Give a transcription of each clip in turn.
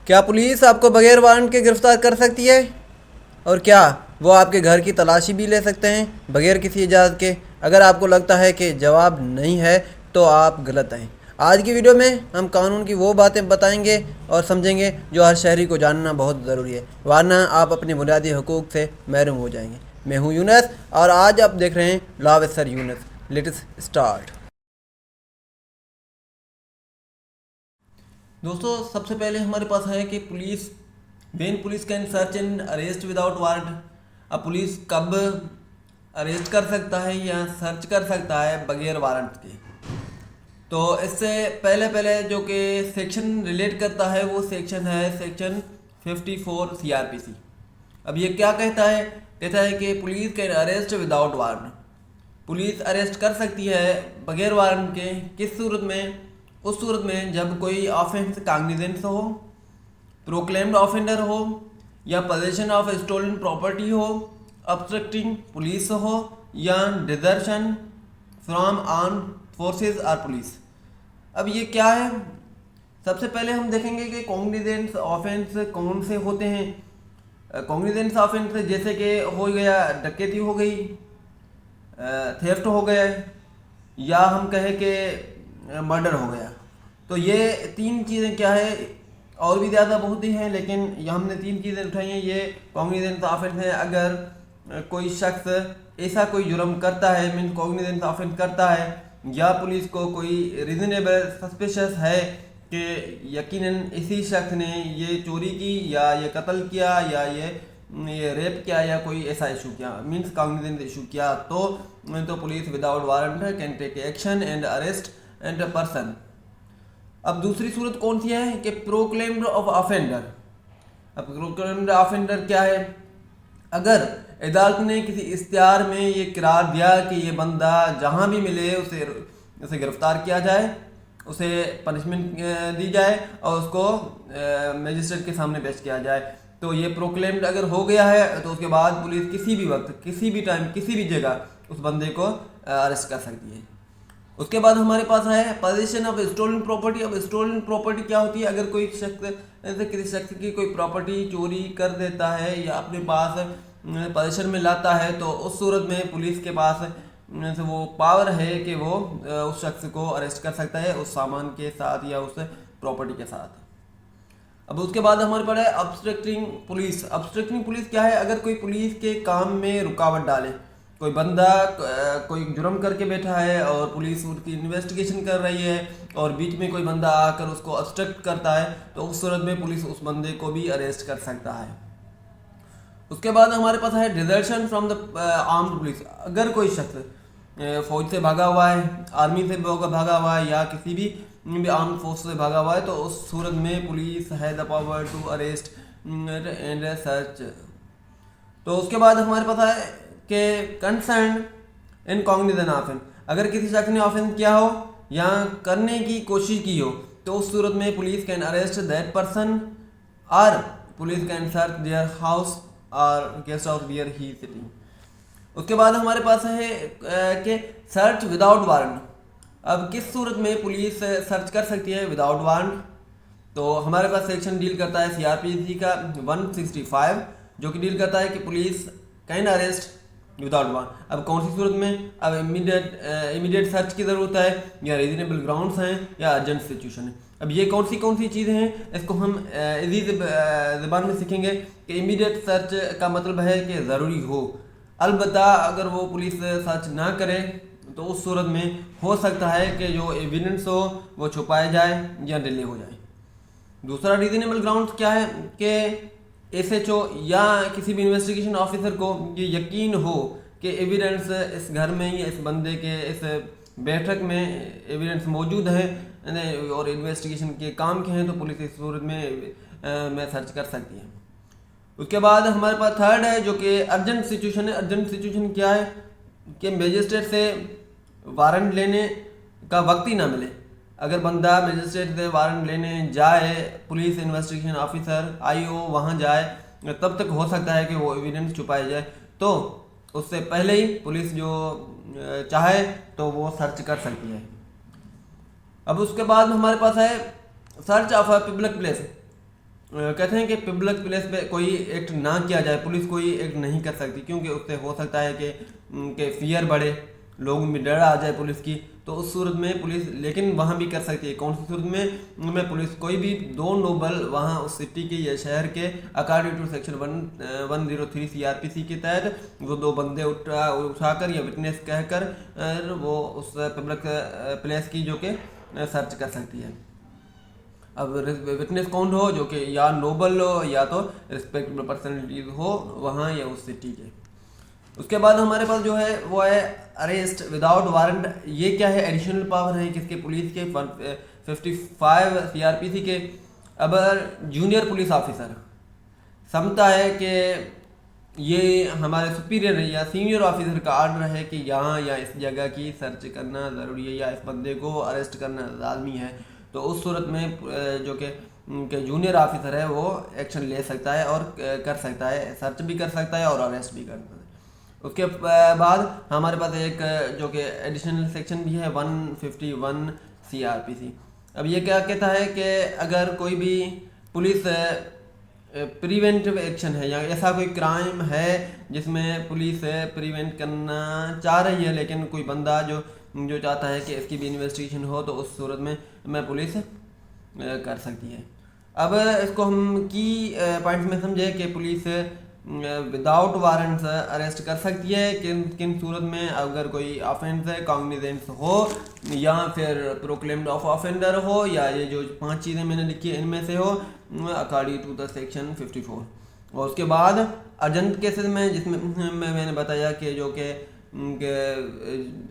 क्या पुलिस आपको बगैर वारंट के गिरफ्तार कर सकती है? और क्या वो आपके घर की तलाशी भी ले सकते हैं बगैर किसी इजाज़त के? अगर आपको लगता है कि जवाब नहीं है तो आप गलत हैं। आज की वीडियो में हम कानून की वो बातें बताएंगे और समझेंगे जो हर शहरी को जानना बहुत ज़रूरी है, वरना आप अपने बुनियादी हुकूक से महरूम हो जाएंगे। मैं हूं यूनस और आज आप देख रहे हैं law with sir Yunus. Let's start. दोस्तों, सबसे पहले हमारे पास है कि police can search and arrest without warrant. अब पुलिस कब अरेस्ट कर सकता है या सर्च कर सकता है बगैर वारंट के? तो इससे पहले पहले जो कि सेक्शन रिलेट करता है वो सेक्शन है सेक्शन 54 CRPC। अब ये क्या कहता है कि police can arrest without warrant. Police arrest कर सकती है बगैर वारंट के किस सूरत में? उस सूरत में जब कोई ऑफेंस कॉग्निजेंस हो, प्रोक्लेम्ड ऑफेंडर हो, या पोजेशन ऑफ स्टोलन प्रॉपर्टी हो, ऑब्स्ट्रक्टिंग पुलिस हो, या desertion from arm forces or police. अब ये क्या है? सबसे पहले हम देखेंगे कि कॉग्निजेंस ऑफेंस कौन से होते हैं। कॉग्निजेंस ऑफेंस जैसे कि हो गया डकैती हो गई, थेफ्ट हो गया, या हम कहें कि मर्डर हो गया। तो ये तीन चीज़ें क्या है, और भी ज़्यादा बहुत ही हैं, लेकिन ये हमने तीन चीज़ें उठाई हैं। ये कॉग्निजेंस ऑफेंस है अगर कोई शख्स ऐसा कोई जुर्म करता है, मीन कॉग्निजेंस ऑफेंस करता है, या पुलिस को कोई रीजनेबल सस्पिशियस है कि यकीनन इसी शख्स ने ये चोरी की, या ये कत्ल किया, या ये रेप किया, या कोई ऐसा इशू किया, मीन्स कॉग्निजेंस इशू किया, तो police without warrant can take action and arrest and person. अब दूसरी सूरत कौन सी है कि प्रोक्लेम्ड ऑफ ऑफेंडर। अब प्रोक्लेम्ड ऑफेंडर क्या है? अगर अदालत ने किसी इश्तिहार में ये करार दिया कि ये बंदा जहां भी मिले उसे गिरफ्तार किया जाए, उसे पनिशमेंट दी जाए और उसको मजिस्ट्रेट के सामने पेश किया जाए, तो ये प्रोक्लेम्ड अगर हो गया है तो उसके बाद पुलिस किसी भी वक्त, किसी भी टाइम, किसी भी जगह उस बंदे को अरेस्ट कर सकती है। उसके बाद हमारे पास है पोजीशन ऑफ स्टोलन प्रॉपर्टी। अब स्टोलन प्रॉपर्टी क्या होती है? अगर कोई शख्स किसी शख्स की कोई प्रॉपर्टी चोरी कर देता है या अपने पास पोजीशन में लाता है, तो उस सूरत में पुलिस के पास वो पावर है कि वो उस शख्स को अरेस्ट कर सकता है उस सामान के साथ या उस प्रॉपर्टी के साथ। अब उसके बाद हमारे पास है ऑब्स्ट्रक्टिंग पुलिस। ऑब्स्ट्रक्टिंग पुलिस क्या है? अगर कोई पुलिस के काम में रुकावट डाले, कोई बंदा कोई जुर्म करके बैठा है और पुलिस उसकी इन्वेस्टिगेशन कर रही है और बीच में कोई बंदा आकर उसको ऑब्स्ट्रक्ट करता है, तो उस सूरत में पुलिस उस बंदे को भी अरेस्ट कर सकता है। उसके बाद हमारे पास है desertion from the armed police. अगर कोई शख्स फौज से भागा हुआ है, आर्मी से भागा हुआ है, या किसी भी आर्म्ड फोर्स से भागा हुआ है, तो उस सूरत में पुलिस है the power to arrest and search. तो उसके बाद हमारे पास है कि कंसर्न इन कॉग्निजेंस ऑफेंस। अगर किसी शख्स ने ऑफेंस किया हो या करने की कोशिश की हो, तो उस सूरत में police can arrest that person, और police can search their house और guest house where he sitting. उसके बाद हमारे पास है कि सर्च विदाउट वारंट। अब किस सूरत में पुलिस सर्च कर सकती है विदाउट वारंट? तो हमारे पास सेक्शन डील करता है CRPC का 165, जो कि डील करता है कि police can arrest without warrant. अब कौन सी सूरत में? अब इमीडिएट सर्च की ज़रूरत है, या रीजनेबल ग्राउंड्स हैं, या अर्जेंट सिचुएशन है। अब ये कौन सी चीज़ें हैं, इसको हम इजी ज़बान में सीखेंगे कि इमीडिएट सर्च का मतलब है कि ज़रूरी हो। अलबत्ता अगर वो पुलिस सर्च ना करे तो उस सूरत में हो सकता है कि जो एविडेंस हो वो छुपाया जाए या डिले हो जाए। दूसरा रीजनेबल ग्राउंड क्या है कि SHO या किसी भी इन्वेस्टिगेशन ऑफिसर को ये यकीन हो कि एविडेंस इस घर में या इस बंदे के इस बैठक में एविडेंस मौजूद है और इन्वेस्टिगेशन के काम के हैं, तो पुलिस इस सूरत में सर्च कर सकती है। उसके बाद हमारे पास थर्ड है जो कि अर्जेंट सिचुएशन है। अर्जेंट सिचुएशन क्या है कि मजिस्ट्रेट से वारंट लेने का वक्त ही ना मिले। अगर बंदा मजिस्ट्रेट से वारंट लेने जाए, पुलिस इन्वेस्टिगेशन ऑफिसर IO वहाँ जाए, तब तक हो सकता है कि वो एविडेंस छुपाया जाए, तो उससे पहले ही पुलिस जो चाहे तो वो सर्च कर सकती है। अब उसके बाद हमारे पास है search of a public place. कहते हैं कि पब्लिक प्लेस पे कोई एक्ट ना किया जाए, पुलिस कोई एक्ट नहीं कर सकती, क्योंकि उससे हो सकता है कि फियर बढ़े, लोगों में डर आ जाए पुलिस की। तो उस सूरत में पुलिस लेकिन वहाँ भी कर सकती है। कौन सी सूरत में पुलिस कोई भी दो नोबल वहाँ उस सिटी के या शहर के अकॉर्डिंग टू सेक्शन 103 CRPC के तहत वो दो बंदे उठाकर या विटनेस कहकर वो उस पब्लिक प्लेस की जो कि सर्च कर सकती है। अब विटनेस कौन हो, जो कि या नोबल हो या तो रिस्पेक्टेबल पर्सनैलिटीज हो वहाँ या उस सिटी के। उसके बाद हमारे पास जो है वो है अरेस्ट विदाउट वारंट। ये क्या है, एडिशनल पावर है किसके, पुलिस के 55 CRPC के। अब जूनियर पुलिस ऑफिसर समझता है कि ये हमारे सुपीरियर या सीनियर ऑफिसर का आर्डर है कि यहाँ या इस जगह की सर्च करना ज़रूरी है या इस बंदे को अरेस्ट करना लाजमी है, तो उस सूरत में जो कि जूनियर ऑफिसर है वो एक्शन ले सकता है और कर सकता है, सर्च भी कर सकता है और अरेस्ट भी कर सकता है। उसके बाद हमारे पास एक जो कि एडिशनल सेक्शन भी है 151 CRPC। अब ये क्या कहता है कि अगर कोई भी पुलिस प्रिवेंटिव एक्शन है या ऐसा कोई क्राइम है जिसमें पुलिस प्रिवेंट करना चाह रही है, लेकिन कोई बंदा जो चाहता है कि इसकी भी इन्वेस्टिगेशन हो, तो उस सूरत में पुलिस कर सकती है। अब इसको हम की पॉइंट्स में समझे कि पुलिस विदाउट वारंट्स अरेस्ट कर सकती है किन किन सूरत में, अगर कोई ऑफेंस है कॉग्निजेंस हो या फिर प्रोक्लेम्ड ऑफ ऑफेंडर हो या ये जो 5 चीज़ें मैंने लिखी है इनमें से हो, अकॉर्डिंग टू द सेक्शन 54। और उसके बाद अर्जेंट केसेस में जिसमें मैंने बताया कि जो कि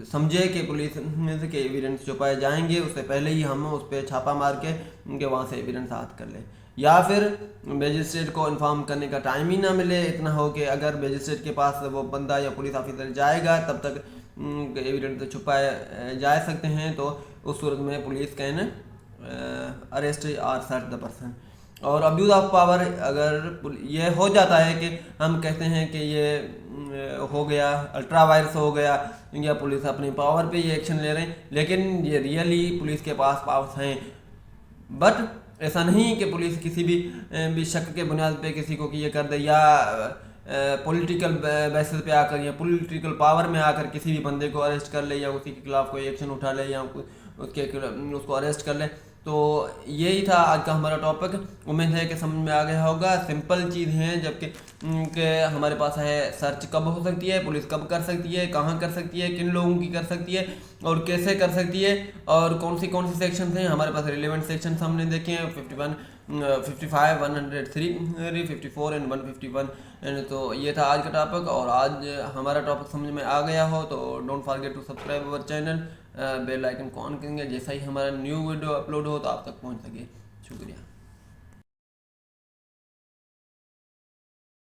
समझे कि पुलिस के एविडेंस जो पाए जाएंगे उससे पहले ही हम उस पर छापा मार के वहाँ से एविडेंस हाथ कर ले, या फिर मजिस्ट्रेट को इन्फॉर्म करने का टाइम ही ना मिले, इतना हो कि अगर मजिस्ट्रेट के पास वो बंदा या पुलिस ऑफिसर जाएगा तब तक एविडेंस छुपाए जा सकते हैं, तो उस सूरत में पुलिस कैन अरेस्ट और सर्च द पर्सन। और अब्यूज़ ऑफ पावर अगर ये हो जाता है कि हम कहते हैं कि ये हो गया अल्ट्रा वायरस हो गया या पुलिस अपनी पावर पे ये एक्शन ले रहे हैं, लेकिन ये रियली पुलिस के पास पावर्स हैं, बट ऐसा नहीं कि पुलिस किसी भी शक के बुनियाद पे किसी को कि ये कर दे या पॉलिटिकल बेसिस पे आकर या पॉलिटिकल पावर में आकर किसी भी बंदे को अरेस्ट कर ले या उसी के खिलाफ कोई एक्शन उठा ले या उसको अरेस्ट कर ले। तो यही था आज का हमारा टॉपिक। उम्मीद है कि समझ में आ गया होगा। सिंपल चीज़ हैं, जबकि हमारे पास है सर्च कब हो सकती है, पुलिस कब कर सकती है, कहाँ कर सकती है, किन लोगों की कर सकती है और कैसे कर सकती है, और कौन सी सेक्शन हैं हमारे पास। रिलेवेंट सेक्शन हमने देखे हैं 51, 55, 103, 54 एंड 151। तो ये था आज का टॉपिक, और आज हमारा टॉपिक समझ में आ गया हो तो don't forget to subscribe our channel, bell icon on करेंगे, जैसा ही हमारा न्यू वीडियो अपलोड हो तो आप तक पहुंच सके। शुक्रिया।